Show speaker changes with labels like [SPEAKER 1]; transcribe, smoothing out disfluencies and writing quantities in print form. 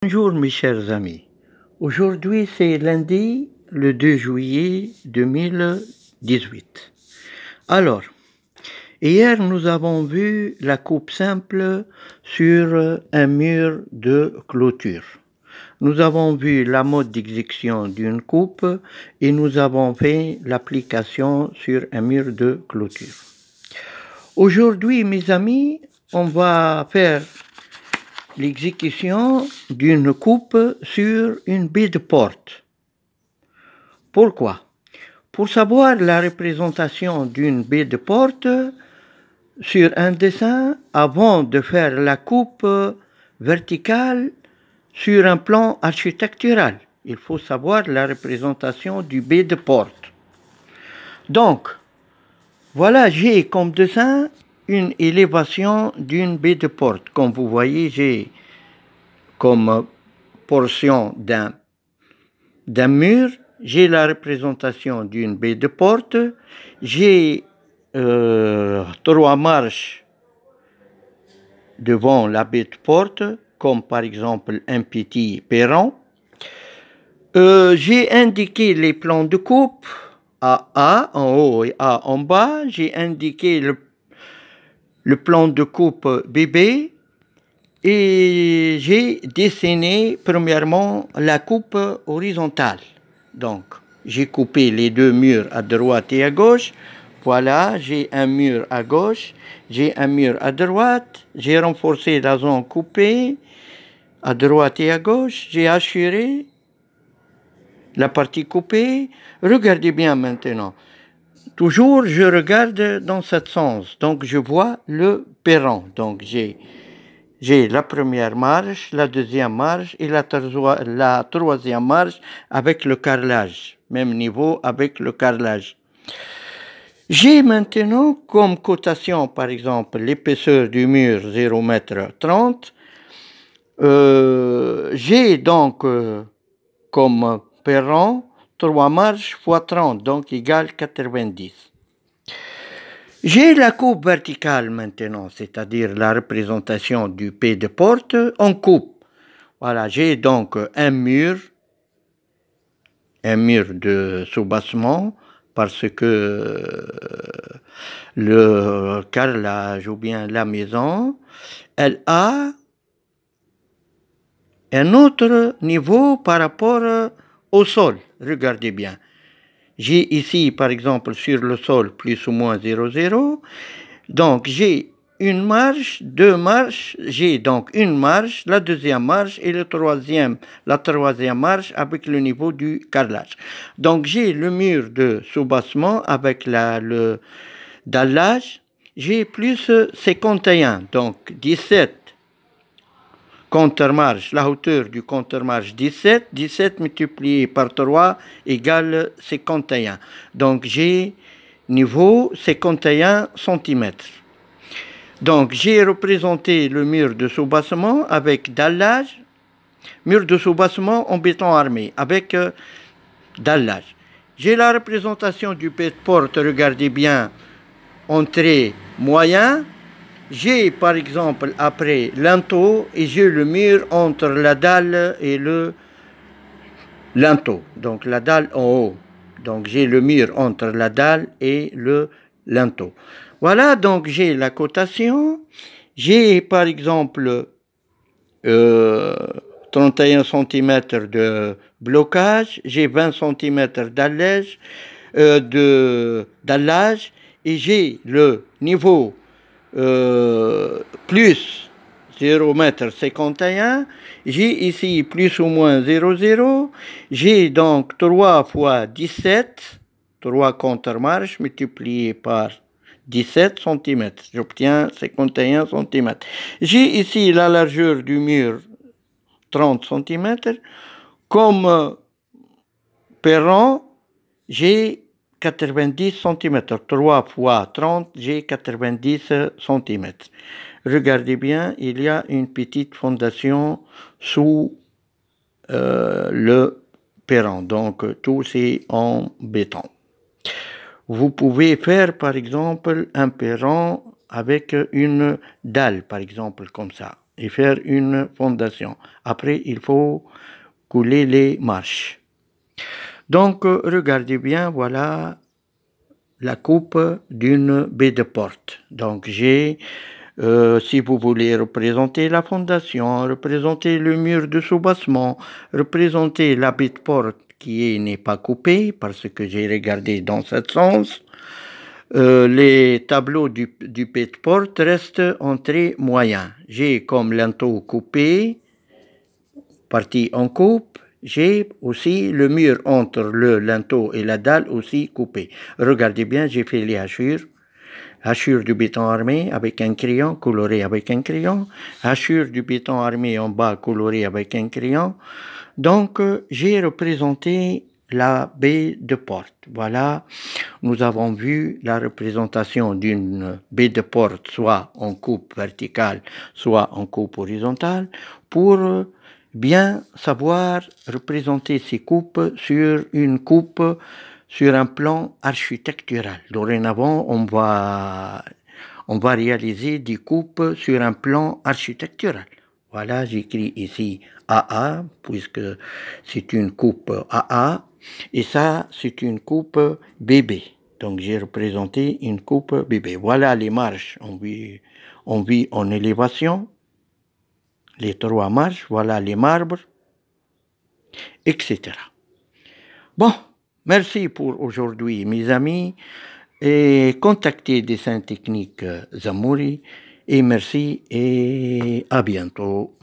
[SPEAKER 1] Bonjour mes chers amis. Aujourd'hui c'est lundi le 2 juillet 2018. Alors, hier nous avons vu la coupe simple sur un mur de clôture. Nous avons vu la mode d'exécution d'une coupe et nous avons fait l'application sur un mur de clôture. Aujourd'hui mes amis, on va faire l'exécution d'une coupe sur une baie de porte. Pourquoi? Pour savoir la représentation d'une baie de porte sur un dessin avant de faire la coupe verticale sur un plan architectural. Il faut savoir la représentation du baie de porte. Donc, voilà, j'ai comme dessin une élévation d'une baie de porte. Comme vous voyez, j'ai comme portion d'un mur, j'ai la représentation d'une baie de porte, j'ai 3 marches devant la baie de porte, comme par exemple un petit perron. J'ai indiqué les plans de coupe, A en haut et A en bas. J'ai indiqué le plan de coupe BB et j'ai dessiné premièrement la coupe horizontale. Donc, j'ai coupé les deux murs à droite et à gauche. Voilà, j'ai un mur à gauche, j'ai un mur à droite. J'ai renforcé la zone coupée à droite et à gauche. J'ai assuré la partie coupée. Regardez bien maintenant. Toujours, je regarde dans ce sens. Donc, je vois le perron. Donc, j'ai la première marche, la deuxième marche et la troisième marche avec le carrelage. Même niveau avec le carrelage. J'ai maintenant comme cotation, par exemple, l'épaisseur du mur 0,30 m. J'ai donc comme perron 3 marches fois 30, donc égale 90. J'ai la coupe verticale maintenant, c'est-à-dire la représentation du P de porte en coupe. Voilà, j'ai donc un mur de soubassement parce que le carrelage ou bien la maison, elle a un autre niveau par rapport au sol. Regardez bien. J'ai ici, par exemple, sur le sol, plus ou moins 0,0. Donc, j'ai une marche, 2 marches. J'ai donc une marche, la deuxième marche et la troisième marche avec le niveau du carrelage. Donc, j'ai le mur de soubassement avec le dallage. J'ai plus 51, donc 17. Contre-marche, la hauteur du contre-marche 17, 17 multiplié par 3 égale 51. Donc j'ai niveau 51 cm. Donc j'ai représenté le mur de soubassement avec dallage, mur de soubassement en béton armé avec dallage. J'ai la représentation du P de porte, regardez bien, entrée moyen. J'ai par exemple après linteau et j'ai le mur entre la dalle et le linteau. Donc la dalle en haut. Donc j'ai le mur entre la dalle et le linteau. Voilà, donc j'ai la cotation. J'ai par exemple 31 cm de blocage. J'ai 20 cm d'allège, d'allage. Et j'ai le niveau plus 0,51 m, j'ai ici plus ou moins 0,0, j'ai donc 3 fois 17, 3 contre-marches multiplié par 17 cm, j'obtiens 51 cm. J'ai ici la largeur du mur 30 cm, comme perron, j'ai 90 cm. 3 fois 30, j'ai 90 cm. Regardez bien, il y a une petite fondation sous le perron. Donc, tout c'est en béton. Vous pouvez faire, par exemple, un perron avec une dalle, par exemple, comme ça. et faire une fondation. Après, il faut couler les marches. Donc, regardez bien, voilà la coupe d'une baie de porte. Donc, j'ai, si vous voulez représenter la fondation, représenter le mur de soubassement, représenter la baie de porte qui n'est pas coupée, parce que j'ai regardé dans ce sens, les tableaux du baie de porte restent en trait moyen. J'ai comme linteau coupé, partie en coupe, j'ai aussi le mur entre le linteau et la dalle aussi coupé. Regardez bien, j'ai fait les hachures. Hachure du béton armé avec un crayon, coloré avec un crayon. Hachure du béton armé en bas, coloré avec un crayon. Donc, j'ai représenté la baie de porte. Voilà, nous avons vu la représentation d'une baie de porte, soit en coupe verticale, soit en coupe horizontale, pour bien savoir représenter ces coupes sur une coupe sur un plan architectural. Dorénavant, on va réaliser des coupes sur un plan architectural. Voilà, j'écris ici AA, puisque c'est une coupe AA, et ça, c'est une coupe BB. Donc, j'ai représenté une coupe BB. Voilà les marches, on vit en élévation, les 3 marches, voilà les marbres, etc. Bon, merci pour aujourd'hui, mes amis, et contactez Dessin Technique Zamouri, et merci et à bientôt.